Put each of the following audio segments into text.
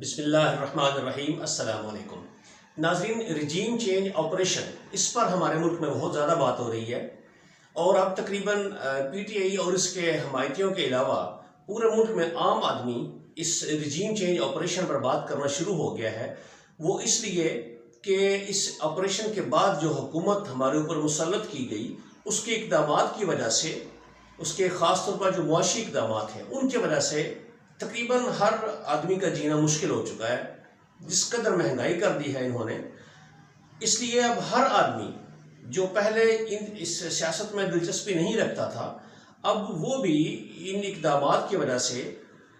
بسم اللہ الرحمن الرحیم۔ السلام علیکم ناظرین، رجیم چینج آپریشن اس پر ہمارے ملک میں بہت زیادہ بات ہو رہی ہے اور اب تقریباً پی ٹی آئی اور اس کے حمایتیوں کے علاوہ پورے ملک میں عام آدمی اس رجیم چینج آپریشن پر بات کرنا شروع ہو گیا ہے۔ وہ اس لیے کہ اس آپریشن کے بعد جو حکومت ہمارے اوپر مسلط کی گئی اس کے اقدامات کی وجہ سے، اس کے خاص طور پر جو معاشی اقدامات ہیں ان کی وجہ سے تقریباً ہر آدمی کا جینا مشکل ہو چکا ہے۔ جس قدر مہنگائی کر دی ہے انہوں نے، اس لیے اب ہر آدمی جو پہلے اس سیاست میں دلچسپی نہیں رکھتا تھا، اب وہ بھی ان اقدامات کی وجہ سے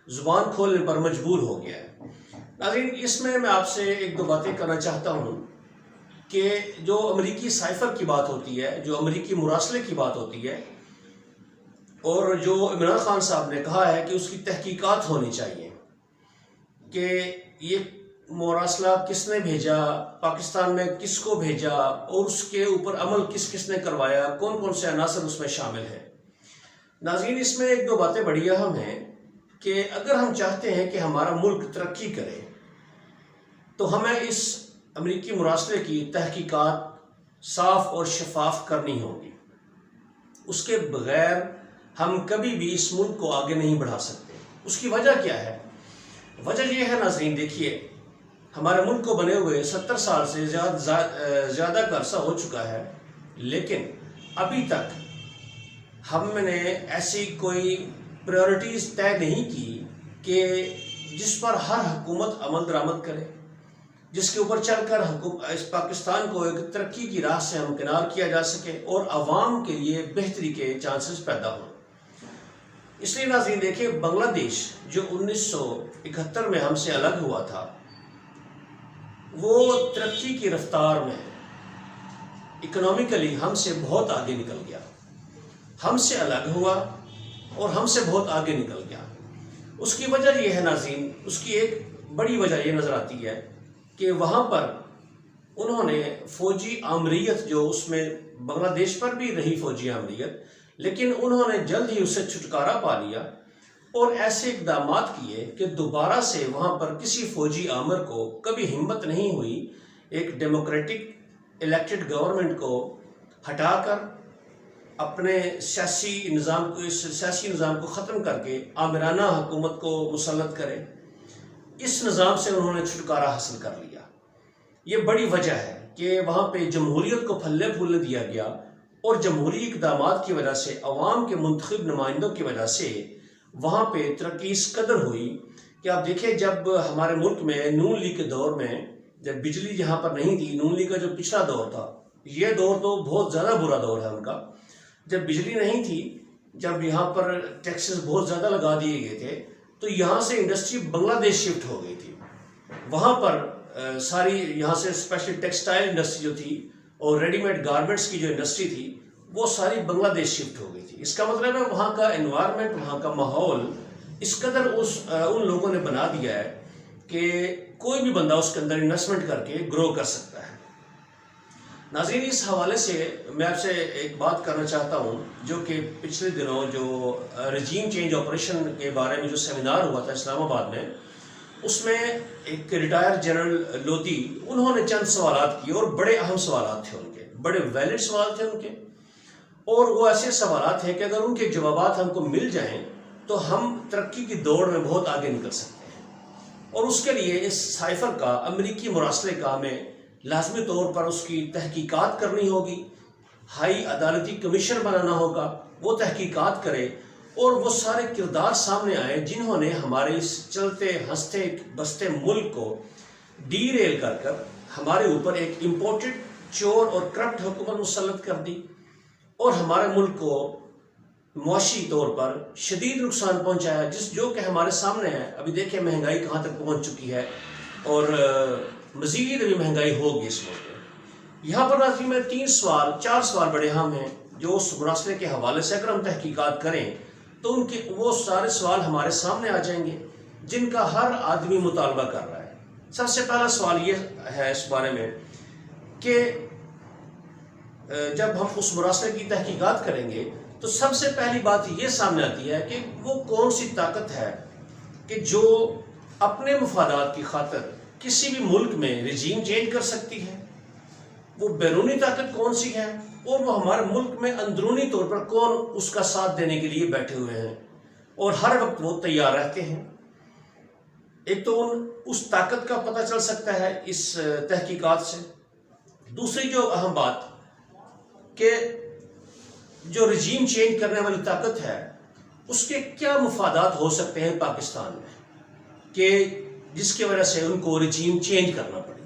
زبان کھولنے پر مجبور ہو گیا ہے۔ ناظرین، اس میں آپ سے ایک دو باتیں کرنا چاہتا ہوں کہ جو امریکی سائفر کی بات ہوتی ہے، جو امریکی مراسلے کی بات ہوتی ہے، اور جو عمران خان صاحب نے کہا ہے کہ اس کی تحقیقات ہونی چاہیے کہ یہ مراسلہ کس نے بھیجا، پاکستان میں کس کو بھیجا، اور اس کے اوپر عمل کس کس نے کروایا، کون کون سے عناصر اس میں شامل ہیں۔ ناظرین، اس میں ایک دو باتیں بڑی اہم ہیں کہ اگر ہم چاہتے ہیں کہ ہمارا ملک ترقی کرے تو ہمیں اس امریکی مراسلے کی تحقیقات صاف اور شفاف کرنی ہوگی۔ اس کے بغیر ہم کبھی بھی اس ملک کو آگے نہیں بڑھا سکتے۔ اس کی وجہ کیا ہے؟ وجہ یہ ہے ناظرین، دیکھیے، ہمارے ملک کو بنے ہوئے 70 سال سے زیادہ کا عرصہ ہو چکا ہے، لیکن ابھی تک ہم نے ایسی کوئی پریورٹیز طے نہیں کی کہ جس پر ہر حکومت عمل درآمد کرے، جس کے اوپر چل کر اس پاکستان کو ایک ترقی کی راہ سے ہمکنار کیا جا سکے اور عوام کے لیے بہتری کے چانسز پیدا ہوں۔ اس لیے ناظرین دیکھیں، بنگلہ دیش جو 1971 میں ہم سے الگ ہوا تھا، وہ ترقی کی رفتار میں اکنامکلی ہم سے بہت آگے نکل گیا، ہم سے الگ ہوا اور ہم سے بہت آگے نکل گیا۔ اس کی وجہ یہ ہے ناظرین، اس کی ایک بڑی وجہ یہ نظر آتی ہے کہ وہاں پر انہوں نے فوجی آمریت، جو اس میں بنگلہ دیش پر بھی رہی فوجی آمریت، لیکن انہوں نے جلد ہی اس سے چھٹکارا پا لیا اور ایسے اقدامات کیے کہ دوبارہ سے وہاں پر کسی فوجی آمر کو کبھی ہمت نہیں ہوئی ایک ڈیموکریٹک الیکٹڈ گورنمنٹ کو ہٹا کر اپنے سیاسی نظام کو ختم کر کے آمرانہ حکومت کو مسلط کرے۔ اس نظام سے انہوں نے چھٹکارا حاصل کر لیا۔ یہ بڑی وجہ ہے کہ وہاں پہ جمہوریت کو پھلے پھولنے دیا گیا، اور جمہوری اقدامات کی وجہ سے، عوام کے منتخب نمائندوں کی وجہ سے وہاں پہ ترقی اس قدر ہوئی کہ آپ دیکھیں، جب ہمارے ملک میں نون لیگ کے دور میں جب بجلی یہاں پر نہیں تھی، نون لیگ کا جو پچھلا دور تھا، یہ دور تو بہت زیادہ برا دور ہے ان کا، جب بجلی نہیں تھی، جب یہاں پر ٹیکسز بہت زیادہ لگا دیے گئے تھے، تو یہاں سے انڈسٹری بنگلہ دیش شفٹ ہو گئی تھی۔ وہاں پر ساری یہاں سے اسپیشلی ٹیکسٹائل انڈسٹری جو تھی اور ریڈی میڈ گارمنٹس کی جو انڈسٹری تھی، وہ ساری بنگلہ دیش شفٹ ہو گئی تھی۔ اس کا مطلب ہے وہاں کا انوائرمنٹ، وہاں کا ماحول اس قدر ان لوگوں نے بنا دیا ہے کہ کوئی بھی بندہ اس کے اندر انویسٹمنٹ کر کے گرو کر سکتا ہے۔ ناظرین، اس حوالے سے میں آپ سے ایک بات کرنا چاہتا ہوں، جو کہ پچھلے دنوں جو رجیم چینج آپریشن کے بارے میں جو سیمینار ہوا تھا اسلام آباد میں، اس میں ایک ریٹائر جنرل لودھی، انہوں نے چند سوالات کیے اور بڑے اہم سوالات تھے ان کے، بڑے ویلڈ سوال تھے ان کے، اور وہ ایسے سوالات ہیں کہ اگر ان کے جوابات ہم کو مل جائیں تو ہم ترقی کی دوڑ میں بہت آگے نکل سکتے ہیں۔ اور اس کے لیے اس سائفر کا، امریکی مراسلے کا، ہمیں لازمی طور پر اس کی تحقیقات کرنی ہوگی، ہائی عدالتی کمیشن بنانا ہوگا، وہ تحقیقات کرے اور وہ سارے کردار سامنے آئے جنہوں نے ہمارے اس چلتے ہنستے بستے ملک کو ڈی ریل کر ہمارے اوپر ایک امپورٹڈ چور اور کرپٹ حکومت مسلط کر دی اور ہمارے ملک کو معاشی طور پر شدید نقصان پہنچایا، جو کہ ہمارے سامنے ہے۔ ابھی دیکھیں مہنگائی کہاں تک پہنچ چکی ہے، اور مزید ابھی مہنگائی ہوگی اس وقت۔ یہاں پر ناظرین میں 4 سوال بڑے اہم ہیں جو اس مراسلے کے حوالے سے اگر ہم تحقیقات کریں تو وہ سارے سوال ہمارے سامنے آ جائیں گے جن کا ہر آدمی مطالبہ کر رہا ہے۔ سب سے پہلا سوال یہ ہے اس بارے میں کہ جب ہم اس مراسلے کی تحقیقات کریں گے تو سب سے پہلی بات یہ سامنے آتی ہے کہ وہ کون سی طاقت ہے کہ جو اپنے مفادات کی خاطر کسی بھی ملک میں رجیم چینج کر سکتی ہے؟ وہ بیرونی طاقت کون سی ہے اور وہ ہمارے ملک میں اندرونی طور پر کون اس کا ساتھ دینے کے لیے بیٹھے ہوئے ہیں اور ہر وقت وہ تیار رہتے ہیں؟ ایک تو اس طاقت کا پتہ چل سکتا ہے اس تحقیقات سے. دوسری جو اہم بات کہ جو رجیم چینج کرنے والی طاقت ہے اس کے کیا مفادات ہو سکتے ہیں پاکستان میں کہ جس کی وجہ سے ان کو رجیم چینج کرنا پڑے.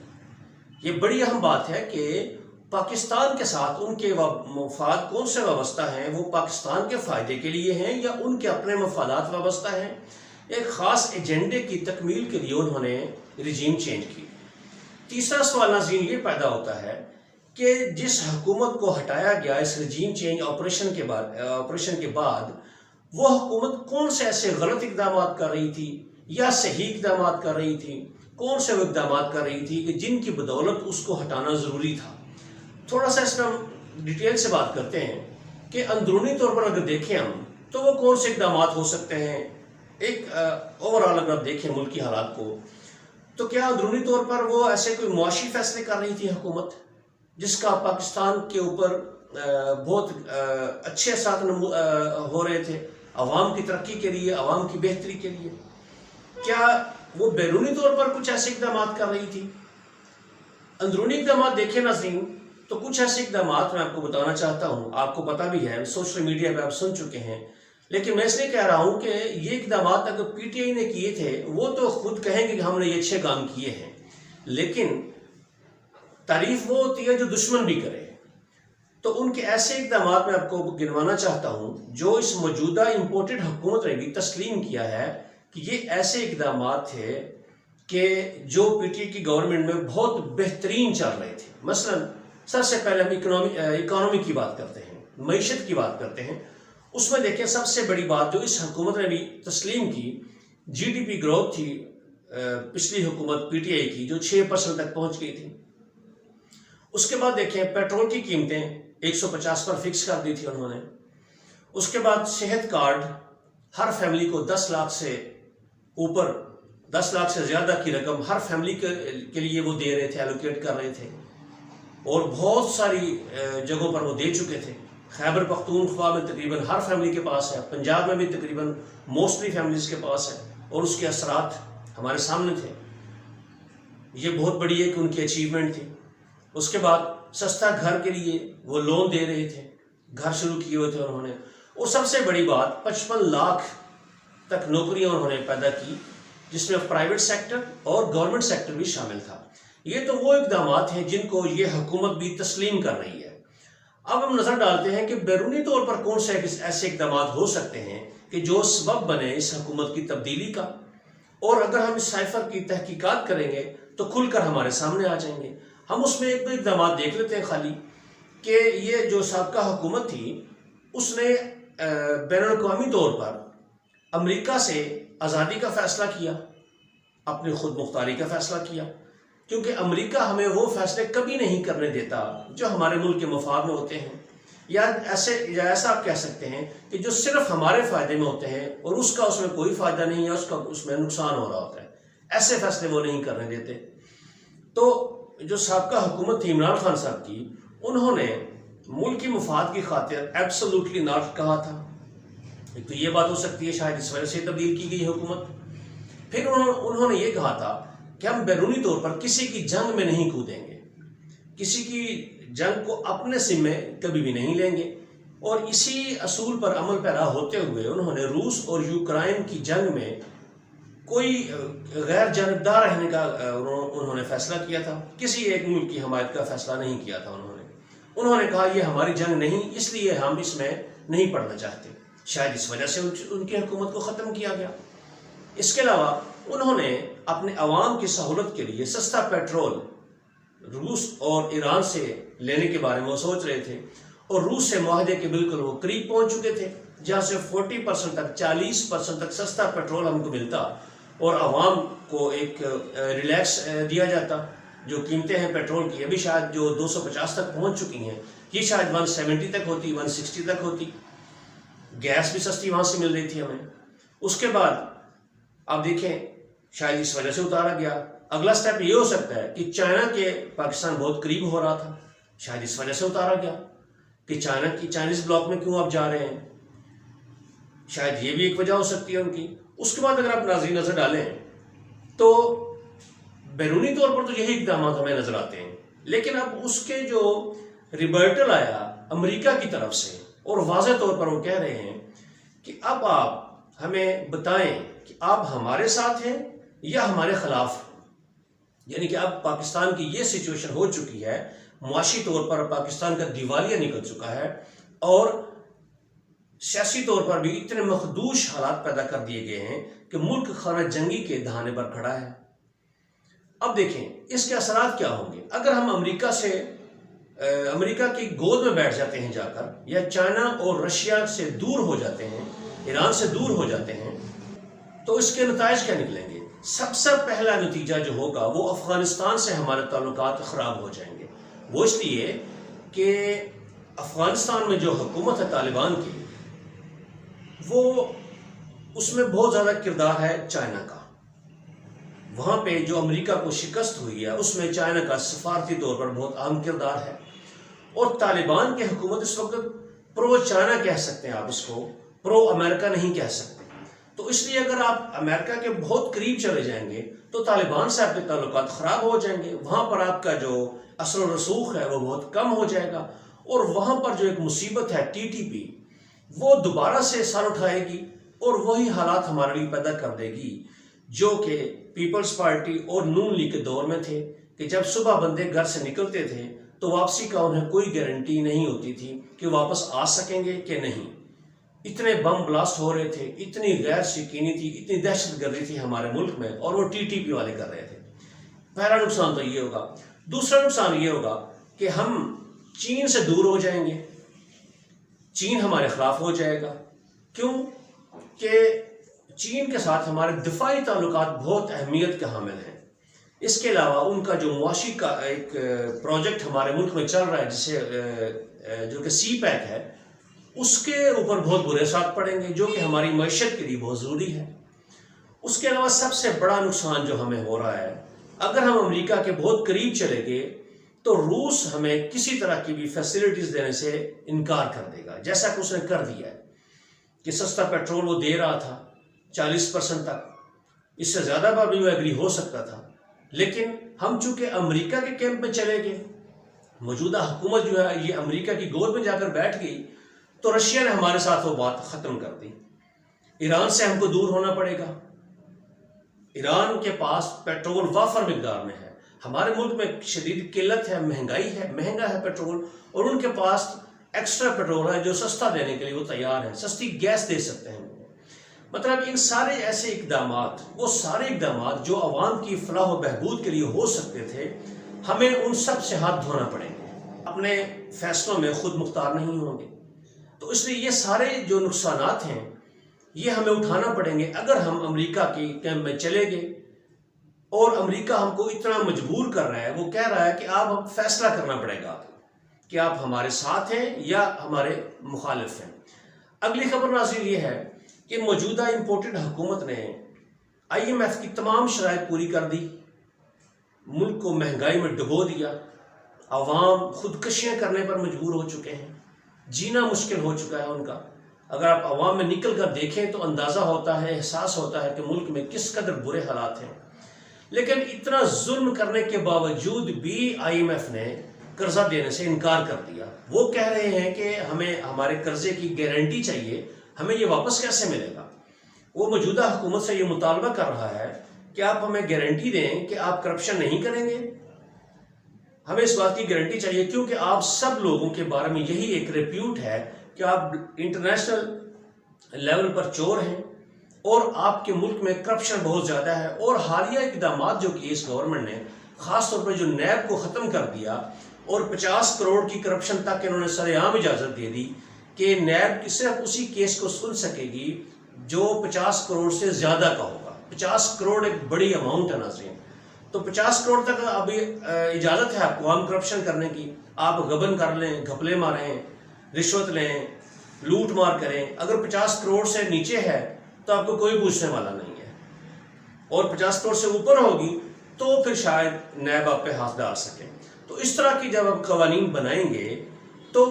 یہ بڑی اہم بات ہے کہ پاکستان کے ساتھ ان کے مفاد کون سے وابستہ ہیں، وہ پاکستان کے فائدے کے لیے ہیں یا ان کے اپنے مفادات وابستہ ہیں. ایک خاص ایجنڈے کی تکمیل کے لیے انہوں نے رجیم چینج کی. تیسرا سوال ناظرین یہ پیدا ہوتا ہے کہ جس حکومت کو ہٹایا گیا اس رجیم چینج آپریشن کے بعد وہ حکومت کون سے ایسے غلط اقدامات کر رہی تھی یا صحیح اقدامات کر رہی تھی، کون سے وہ اقدامات کر رہی تھی کہ جن کی بدولت اس کو ہٹانا ضروری تھا. تھوڑا سا اس میں ہم ڈیٹیل سے بات کرتے ہیں کہ اندرونی طور پر اگر دیکھیں ہم تو وہ کون سے اقدامات ہو سکتے ہیں. ایک اوورآل اگر آپ دیکھیں ملکی حالات کو تو کیا اندرونی طور پر وہ ایسے کوئی معاشی فیصلے کر رہی تھی حکومت جس کا پاکستان کے اوپر بہت اچھے اثرات ہو رہے تھے عوام کی ترقی کے لیے، عوام کی بہتری کے لیے؟ کیا وہ بیرونی طور پر کچھ ایسے اقدامات کر رہی تھی؟ اندرونی اقدامات دیکھیں ناظرین تو کچھ ایسے اقدامات میں آپ کو بتانا چاہتا ہوں، آپ کو پتہ بھی ہے، سوشل میڈیا پہ آپ سن چکے ہیں، لیکن میں اس لیے کہہ رہا ہوں کہ یہ اقدامات اگر پی ٹی آئی نے کیے تھے وہ تو خود کہیں گے کہ ہم نے یہ اچھے کام کیے ہیں، لیکن تعریف وہ ہوتی ہے جو دشمن بھی کرے. تو ان کے ایسے اقدامات میں آپ کو گنوانا چاہتا ہوں جو اس موجودہ امپورٹڈ حکومت نے بھی تسلیم کیا ہے کہ یہ ایسے اقدامات تھے کہ جو پی ٹی آئی کی گورنمنٹ میں بہت بہترین چل رہے تھے. مثلا سب سے پہلے ہم اکانومی کی بات کرتے ہیں، معیشت کی بات کرتے ہیں. اس میں دیکھیں سب سے بڑی بات جو اس حکومت نے بھی تسلیم کی، جی ڈی پی گروتھ تھی پچھلی حکومت پی ٹی آئی کی جو 6% تک پہنچ گئی تھی. اس کے بعد دیکھیں پیٹرول کی قیمتیں 150 پر فکس کر دی تھی انہوں نے. اس کے بعد صحت کارڈ ہر فیملی کو 10 لاکھ سے اوپر، 10 لاکھ سے زیادہ کی رقم ہر فیملی کے لیے وہ دے رہے تھے، ایلوکیٹ کر رہے تھے اور بہت ساری جگہوں پر وہ دے چکے تھے. خیبر پختونخوا میں تقریباً ہر فیملی کے پاس ہے، پنجاب میں بھی تقریباً موسٹلی فیملیز کے پاس ہے اور اس کے اثرات ہمارے سامنے تھے. یہ بہت بڑی ایک ان کی اچیومنٹ تھی. اس کے بعد سستا گھر کے لیے وہ لون دے رہے تھے، گھر شروع کیے ہوئے تھے انہوں نے. اور سب سے بڑی بات 55 لاکھ تک نوکریاں انہوں نے پیدا کی جس میں پرائیویٹ سیکٹر اور گورنمنٹ سیکٹر بھی شامل تھا. یہ تو وہ اقدامات ہیں جن کو یہ حکومت بھی تسلیم کر رہی ہے. اب ہم نظر ڈالتے ہیں کہ بیرونی طور پر کون سے ایسے اقدامات ہو سکتے ہیں کہ جو سبب بنے اس حکومت کی تبدیلی کا. اور اگر ہم اس سائفر کی تحقیقات کریں گے تو کھل کر ہمارے سامنے آ جائیں گے. ہم اس میں ایک دو اقدامات دیکھ لیتے ہیں خالی کہ یہ جو سابقہ حکومت تھی اس نے بین الاقوامی طور پر امریکہ سے آزادی کا فیصلہ کیا، اپنی خود مختاری کا فیصلہ کیا، کیونکہ امریکہ ہمیں وہ فیصلے کبھی نہیں کرنے دیتا جو ہمارے ملک کے مفاد میں ہوتے ہیں یا ایسا آپ کہہ سکتے ہیں کہ جو صرف ہمارے فائدے میں ہوتے ہیں اور اس کا اس میں کوئی فائدہ نہیں ہے، اس میں نقصان ہو رہا ہوتا ہے. ایسے فیصلے وہ نہیں کرنے دیتے. تو جو سابقہ حکومت تھی عمران خان صاحب کی، انہوں نے ملک کی مفاد کی خاطر ایبسولوٹلی ناٹ کہا تھا. ایک تو یہ بات ہو سکتی ہے شاید اس وجہ سے تبدیل کی گئی حکومت. پھر انہوں نے یہ کہا تھا کہ ہم بیرونی طور پر کسی کی جنگ میں نہیں کودیں گے، کسی کی جنگ کو اپنے ذمے کبھی بھی نہیں لیں گے. اور اسی اصول پر عمل پیرا ہوتے ہوئے انہوں نے روس اور یوکرائن کی جنگ میں کوئی غیر جانبدار رہنے کا انہوں نے فیصلہ کیا تھا. کسی ایک ملک کی حمایت کا فیصلہ نہیں کیا تھا. انہوں نے کہا یہ ہماری جنگ نہیں، اس لیے ہم اس میں نہیں پڑھنا چاہتے. شاید اس وجہ سے ان کی حکومت کو ختم کیا گیا. اس کے علاوہ انہوں نے اپنے عوام کی سہولت کے لیے سستا پیٹرول روس اور ایران سے لینے کے بارے میں وہ سوچ رہے تھے اور روس سے معاہدے کے بالکل وہ قریب پہنچ چکے تھے جہاں سے 40% تک 40% تک سستا پیٹرول ہم کو ملتا اور عوام کو ایک ریلیکس دیا جاتا. جو قیمتیں ہیں پیٹرول کی ابھی شاید جو 250 تک پہنچ چکی ہیں، یہ شاید 170 تک ہوتی، 160 تک ہوتی. گیس بھی سستی وہاں سے مل رہی تھی ہمیں. اس کے بعد آپ دیکھیں شاید اس وجہ سے اتارا گیا. اگلا سٹیپ یہ ہو سکتا ہے کہ چائنا کے پاکستان بہت قریب ہو رہا تھا، شاید اس وجہ سے اتارا گیا کہ چائنیز بلاک میں کیوں آپ جا رہے ہیں، شاید یہ بھی ایک وجہ ہو سکتی ہے ان کی. اس کے بعد اگر آپ ناظرین نظر ڈالیں تو بیرونی طور پر تو یہی اقدامات ہمیں نظر آتے ہیں، لیکن اب اس کے جو ریبرٹل آیا امریکہ کی طرف سے، اور واضح طور پر وہ کہہ رہے ہیں کہ اب آپ ہمیں بتائیں کہ آپ ہمارے ساتھ ہیں یا ہمارے خلاف. یعنی کہ اب پاکستان کی یہ سچویشن ہو چکی ہے، معاشی طور پر پاکستان کا دیوالیہ نکل چکا ہے، اور سیاسی طور پر بھی اتنے مخدوش حالات پیدا کر دیے گئے ہیں کہ ملک خانہ جنگی کے دہانے پر کھڑا ہے. اب دیکھیں اس کے اثرات کیا ہوں گے اگر ہم امریکہ کی گود میں بیٹھ جاتے ہیں جا کر، یا چائنا اور رشیا سے دور ہو جاتے ہیں، ایران سے دور ہو جاتے ہیں، تو اس کے نتائج کیا نکلیں گے؟ سب سے پہلا نتیجہ جو ہوگا وہ افغانستان سے ہمارے تعلقات خراب ہو جائیں گے. وہ اس لیے کہ افغانستان میں جو حکومت ہے طالبان کی، وہ اس میں بہت زیادہ کردار ہے چائنا کا. وہاں پہ جو امریکہ کو شکست ہوئی ہے اس میں چائنا کا سفارتی طور پر بہت اہم کردار ہے. اور طالبان کی حکومت اس وقت پرو چائنا کہہ سکتے ہیں آپ اس کو، پرو امریکہ نہیں کہہ سکتے. تو اس لیے اگر آپ امریکہ کے بہت قریب چلے جائیں گے تو طالبان سے آپ کے تعلقات خراب ہو جائیں گے، وہاں پر آپ کا جو اثر و رسوخ ہے وہ بہت کم ہو جائے گا، اور وہاں پر جو ایک مصیبت ہے TTP وہ دوبارہ سے سر اٹھائے گی، اور وہی حالات ہمارے لیے پیدا کر دے گی جو کہ پیپلز پارٹی اور نون لیگ کے دور میں تھے، کہ جب صبح بندے گھر سے نکلتے تھے تو واپسی کا انہیں کوئی گارنٹی نہیں ہوتی تھی کہ واپس آ سکیں گے کہ نہیں. اتنے بم بلاسٹ ہو رہے تھے، اتنی غیر یقینی تھی، اتنی دہشت گردی تھی ہمارے ملک میں، اور وہ TTP والے کر رہے تھے. پہلا نقصان تو یہ ہوگا. دوسرا نقصان یہ ہوگا کہ ہم چین سے دور ہو جائیں گے، چین ہمارے خلاف ہو جائے گا. کیوں کہ چین کے ساتھ ہمارے دفاعی تعلقات بہت اہمیت کے حامل ہیں. اس کے علاوہ ان کا جو معاشی کا ایک پروجیکٹ ہمارے ملک میں چل رہا ہے جسے جو کہ CPEC ہے، اس کے اوپر بہت برے اثرات پڑیں گے، جو کہ ہماری معیشت کے لیے بہت ضروری ہے. اس کے علاوہ سب سے بڑا نقصان جو ہمیں ہو رہا ہے، اگر ہم امریکہ کے بہت قریب چلے گئے تو روس ہمیں کسی طرح کی بھی فیسلٹیز دینے سے انکار کر دے گا، جیسا کہ اس نے کر دیا ہے کہ سستا پیٹرول وہ دے رہا تھا 40% تک، اس سے زیادہ پر بھی وہ ایگری ہو سکتا تھا. لیکن ہم چونکہ امریکہ کے کیمپ میں چلے گئے، موجودہ حکومت جو ہے یہ امریکہ کی گود میں جا کر بیٹھ گئی، تو رشیا نے ہمارے ساتھ وہ بات ختم کر دی. ایران سے ہم کو دور ہونا پڑے گا. ایران کے پاس پیٹرول وافر مقدار میں ہے، ہمارے ملک میں شدید قلت ہے، مہنگائی ہے، مہنگا ہے پیٹرول، اور ان کے پاس ایکسٹرا پیٹرول ہے جو سستا دینے کے لیے وہ تیار ہے، سستی گیس دے سکتے ہیں. مطلب ان سارے ایسے اقدامات، وہ سارے اقدامات جو عوام کی فلاح و بہبود کے لیے ہو سکتے تھے، ہمیں ان سب سے ہاتھ دھونا پڑیں گے. اپنے فیصلوں میں خود مختار نہیں ہوں گے. تو اس لیے یہ سارے جو نقصانات ہیں یہ ہمیں اٹھانا پڑیں گے اگر ہم امریکہ کی کیمپ میں چلے گئے. اور امریکہ ہم کو اتنا مجبور کر رہا ہے، وہ کہہ رہا ہے کہ آپ فیصلہ کرنا پڑے گا کہ آپ ہمارے ساتھ ہیں یا ہمارے مخالف ہیں. اگلی خبر ناظرین یہ ہے کہ موجودہ امپورٹڈ حکومت نے IMF کی تمام شرائط پوری کر دی، ملک کو مہنگائی میں ڈبو دیا، عوام خودکشیاں کرنے پر مجبور ہو چکے ہیں، جینا مشکل ہو چکا ہے ان کا. اگر آپ عوام میں نکل کر دیکھیں تو اندازہ ہوتا ہے، احساس ہوتا ہے کہ ملک میں کس قدر برے حالات ہیں. لیکن اتنا ظلم کرنے کے باوجود بھی IMF نے قرضہ دینے سے انکار کر دیا. وہ کہہ رہے ہیں کہ ہمیں ہمارے قرضے کی گارنٹی چاہیے، ہمیں یہ واپس کیسے ملے گا. وہ موجودہ حکومت سے یہ مطالبہ کر رہا ہے کہ آپ ہمیں گارنٹی دیں کہ آپ کرپشن نہیں کریں گے. ہمیں اس بات کی گارنٹی چاہیے کیونکہ آپ سب لوگوں کے بارے میں یہی ایک ریپیوٹ ہے کہ آپ انٹرنیشنل لیول پر چور ہیں، اور آپ کے ملک میں کرپشن بہت زیادہ ہے. اور حالیہ اقدامات جو کہ اس گورنمنٹ نے خاص طور پر جو نیب کو ختم کر دیا اور 50 کروڑ کی کرپشن تک انہوں نے سر عام اجازت دے دی کہ نیب صرف اسی کیس کو سن سکے گی جو 50 کروڑ سے زیادہ کا ہوگا. 50 کروڑ ایک بڑی اماؤنٹ ہے ناظرین. تو 50 کروڑ تک ابھی اجازت ہے آپ کو عام کرپشن کرنے کی. آپ غبن کر لیں، گھپلے ماریں، رشوت لیں، لوٹ مار کریں. اگر 50 کروڑ سے نیچے ہے تو آپ کو کوئی پوچھنے والا نہیں ہے. اور 50 کروڑ سے اوپر ہوگی تو پھر شاید نیب آپ پہ ہاتھ ڈال سکیں. تو اس طرح کی جب آپ قوانین بنائیں گے تو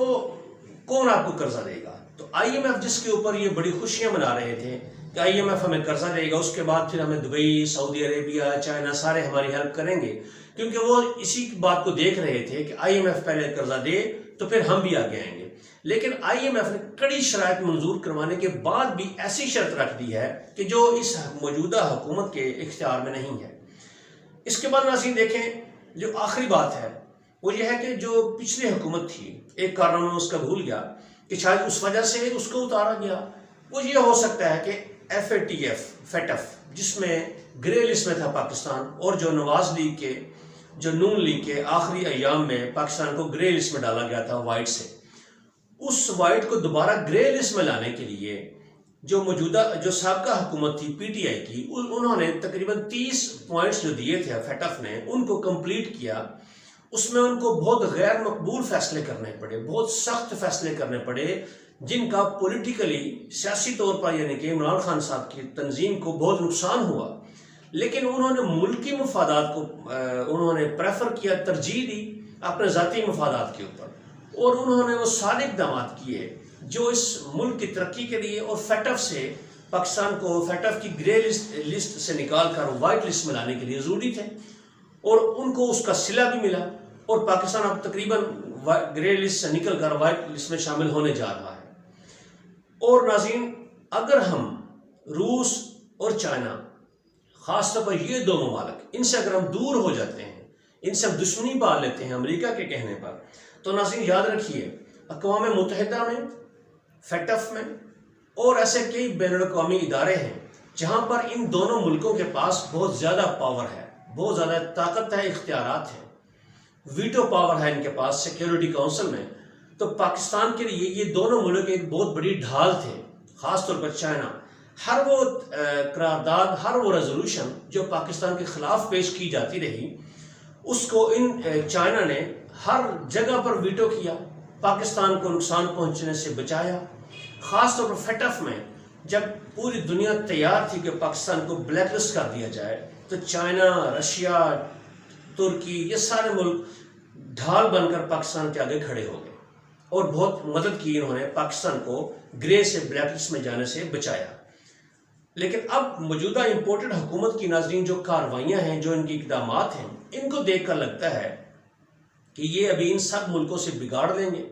کون آپ کو قرضہ دے گا؟ تو IMF جس کے اوپر یہ بڑی خوشیاں منا رہے تھے کہ IMF ہمیں قرضہ دے گا، اس کے بعد پھر ہمیں دبئی، سعودی عربیہ، چائنا سارے ہماری ہیلپ کریں گے، کیونکہ وہ اسی بات کو دیکھ رہے تھے کہ IMF پہلے قرضہ دے تو پھر ہم بھی آگے آئیں گے. لیکن IMF نے کڑی شرائط منظور کروانے کے بعد بھی ایسی شرط رکھ دی ہے کہ جو اس موجودہ حکومت کے اختیار میں نہیں ہے. اس کے بعد ناظرین دیکھیں، جو آخری بات ہے وہ یہ ہے کہ جو پچھلی حکومت تھی، ایک کارنامہ اس کا بھول گیا کہ شاید اس وجہ سے اس کو اتارا گیا، وہ یہ ہو سکتا ہے کہ FATF جس میں گرے لسٹ میں تھا پاکستان، اور جو نواز لیگ کے، جو نون لیگ کے آخری ایام میں پاکستان کو گرے لسٹ میں ڈالا گیا تھا وائٹ سے، اس وائٹ کو دوبارہ گرے لسٹ میں لانے کے لیے جو موجودہ جو سابقہ حکومت تھی PTI کی، انہوں نے تقریباً 30 پوائنٹس جو دیے تھے FATF نے ان کو کمپلیٹ کیا. اس میں ان کو بہت غیر مقبول فیصلے کرنے پڑے، بہت سخت فیصلے کرنے پڑے، جن کا پولیٹیکلی سیاسی طور پر یعنی کہ عمران خان صاحب کی تنظیم کو بہت نقصان ہوا. لیکن انہوں نے ملکی مفادات کو انہوں نے پریفر کیا، ترجیح دی اپنے ذاتی مفادات کے اوپر، اور انہوں نے وہ سارے اقدامات کیے جو اس ملک کی ترقی کے لیے اور FATF سے پاکستان کو FATF کی گرے لسٹ سے نکال کر وائٹ لسٹ میں لانے کے لیے ضروری تھے، اور ان کو اس کا صلہ بھی ملا، اور پاکستان اب تقریباً گرے لسٹ سے نکل کر وائٹ لسٹ میں شامل ہونے جا رہا ہے. اور ناظرین، اگر ہم روس اور چائنا، خاص طور پر یہ دو ممالک، ان سے اگر ہم دور ہو جاتے ہیں، ان سے ہم دشمنی پال لیتے ہیں امریکہ کے کہنے پر، تو ناظرین یاد رکھیے اقوام متحدہ میں، FATF میں اور ایسے کئی بین الاقوامی ادارے ہیں جہاں پر ان دونوں ملکوں کے پاس بہت زیادہ پاور ہے، بہت زیادہ طاقت ہے، اختیارات ہیں، ویٹو پاور ہے ان کے پاس سیکیورٹی کونسل میں. تو پاکستان کے لیے یہ دونوں ملک ایک بہت بڑی ڈھال تھے، خاص طور پر چائنا. ہر وہ قرارداد، ہر وہ ریزولوشن جو پاکستان کے خلاف پیش کی جاتی رہی، اس کو ان چائنا نے ہر جگہ پر ویٹو کیا، پاکستان کو نقصان پہنچنے سے بچایا. خاص طور پر FATF میں جب پوری دنیا تیار تھی کہ پاکستان کو بلیک لسٹ کر دیا جائے، تو چائنا، رشیا، ترکی، یہ سارے ملک ڈھال بن کر پاکستان کے آگے کھڑے ہو گئے اور بہت مدد کی، انہوں نے پاکستان کو گرے سے بلیک لسٹ میں جانے سے بچایا. لیکن اب موجودہ امپورٹڈ حکومت کی ناظرین جو کاروائیاں ہیں، جو ان کی اقدامات ہیں، ان کو دیکھ کر لگتا ہے کہ یہ ابھی ان سب ملکوں سے بگاڑ دیں گے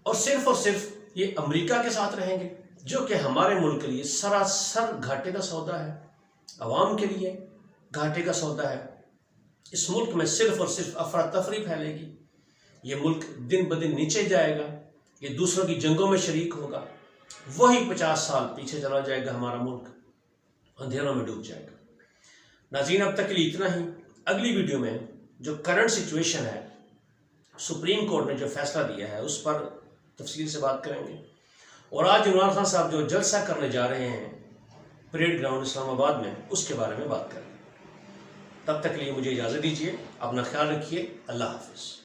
اور صرف یہ امریکہ کے ساتھ رہیں گے، جو کہ ہمارے ملک کے لیے سراسر گھاٹے کا سودا ہے، عوام کے لیے گھاٹے کا سودا ہے. اس ملک میں صرف افراتفری پھیلے گی، یہ ملک دن بدن نیچے جائے گا، یہ دوسروں کی جنگوں میں شریک ہوگا، وہی 50 سال پیچھے چلا جائے گا، ہمارا ملک اندھیروں میں ڈوب جائے گا. ناظرین اب تک کے لیے اتنا ہی. اگلی ویڈیو میں جو کرنٹ سچویشن ہے، سپریم کورٹ نے جو فیصلہ دیا ہے، اس پر تفصیل سے بات کریں گے. اور آج عمران خان صاحب جو جلسہ کرنے جا رہے ہیں پریڈ گراؤنڈ اسلام آباد میں، اس کے بارے میں بات کریں گے. تب تک کے لیے مجھے اجازت دیجیے، اپنا خیال رکھیے. اللہ حافظ.